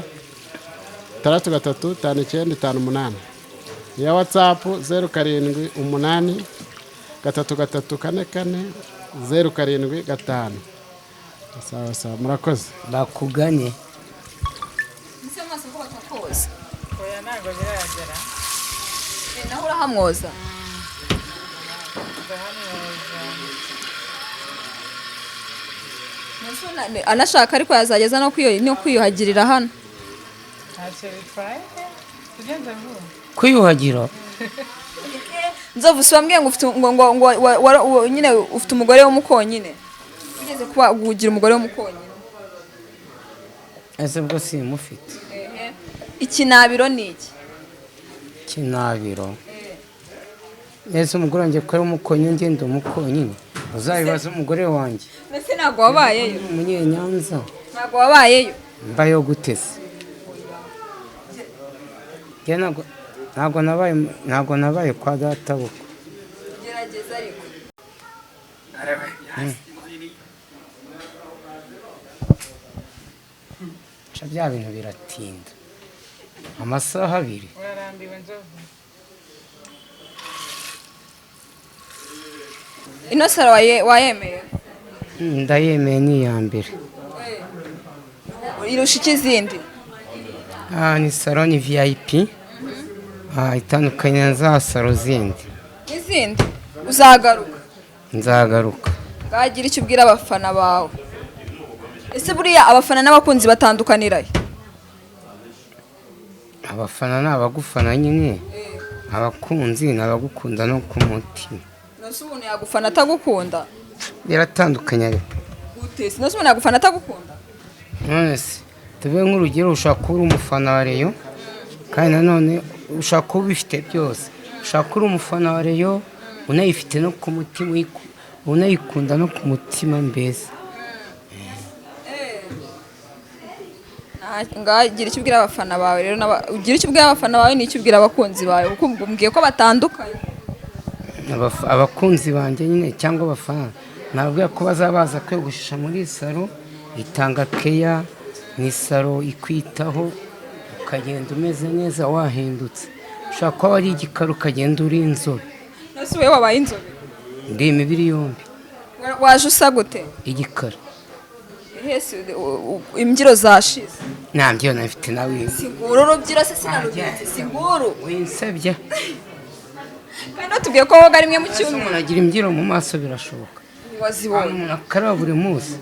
3359558. Ya WhatsApp 0788 3344075. Sawa sawa, murakoze. bakuganye. Ese amaso ko batakoza. oya ntabwo biragera Naho urahamwoza. Anashaka ariko yazageza no kwiyuhagirira hano. ntacyo bitwaye tugenda vuba Kwiyuhagira. Nzovu wambwiye ngo ufite ngo nyine ufite umugore w'umukonyine. Ugeze kuba ugira umugore w'umukonyine. Ese bwo simufite. Ikinabiro ni iki? Kinabiro. Ese umugore wanjye ko ari umukonyi ngende umukonyine. Uzabibaza umugore wanjye. Mbese ntabwo wabayeyo? Umunyenyanza. Ntabwo wabayeyo? Mbayo gutese. Ntabwo nabaye kwa data buko. Gerageza ariko. Bya bintu biratinda. Amasaha 2. urarambiwe Nzovu Ino saro wayemeye? Ndayemeye ni iya mbere. Irusha ikizindi? Ni salon VIP. Itandukanye na za salo zindi. Izindi? Uzagaruka? Nzagaruka. Ngagira icyo ubwira abafana bawe. Ese buriya abafana n'abakunzi batandukanira? Abafana ni abagufana nyine. Abakunzi ni abagukunda no ku mutima. Nose umuntu yagufana atagukunda? Biratandukanye ariko. Gute? Nose umuntu yagufana atagukunda? None se tube nk'urugero ushaka kuba umufana wa Rayon, kandi nanone ushaka kuba ubifite byose. Ushaka kuba umufana wa Rayon unayifite no ku mutima, unayikunda no ku mutima mbese. Ngagira icyo ubwira abafana bawe rero ugira icyo ubwira abafana bawe n'icyo ubwira abakunzi bawe kuko mbwiye ko batandukanye. Abakunzi banjye nyine cyangwa abafana nabwiye ko bazabaza kwegushisha muri salo itanga keya, ni salo ikwitaho ukagenda umeze neza wahindutse. Ushaka ko ari igikara ukagenda uri inzobe. Nose wewe wabaye inzobe? Ndi imibiri yombi. Waje usa gute? Igikara. Imbyiro zashize. Nta mbyiro nafite nawe. Siguru urubyiro se sinarubitse siguru. Winsebya. Kandi natubwiye ko woga rimwe mu cyumweru. Umuntu agira imbyiro mu maso birashoboka. Wazibonye? Umuntu akaraba buri munsi.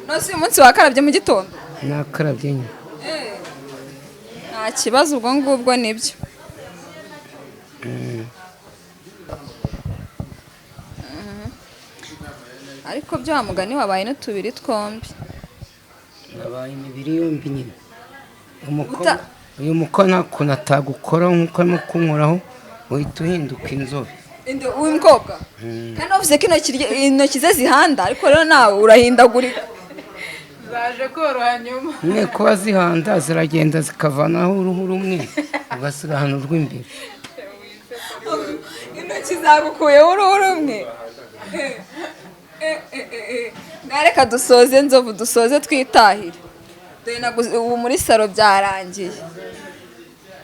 Nose uyu munsi wakarabye mu gitondo? Nakarabye nyine. Nta kibazo ubwo ngubwo nibyo. Ariko byo mugani wabaye n'utubiri twombi. Nabaye imibiri yombi nyine. Uyu muko nta kuntu atagukora nk'uko arimo kunkoraho uhita uhinduka inzobe. Uyu mukobwa? Kandi wavuze ko intoki ze zihanda ariko rero nawe urahindagurika. zaje koroha nyuma mwe kuba zihanda ziragenda zikavanaho uruhu rumwe ugasiga ahantu rw'imbere. intoki zagukuyeho uruhu rumwe. Reka dusoze nzovu, dusoze twitahire. Ubu muri salo byarangiye,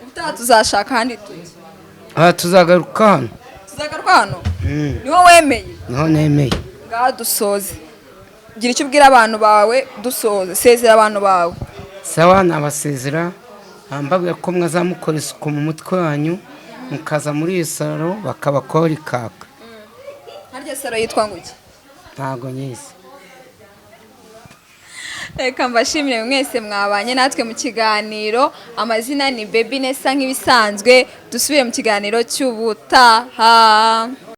ubutaha tuzashaka ahandi tujye. Aha tuzagaruka hano. Tuzagaruka hano? Niho wemeye? Niho nemeye. Ngaha dusoze, gira icyo ubwira abantu bawe dusoze, sezera abantu bawe. Sawa, nabasezera mbabwira ko mwazamukora isuku mu mutwe wanyu mukaza muri iyi salo bakabakora ikaka. Harya salo yitwa ngo iki? Ntago nyizi. Reka mbashimire mwese mwabanye natwe mu kiganiro. Amazina ni Baby Nessa nk'ibisanzwe. Dusubire mu kiganiro cy'ubutaha.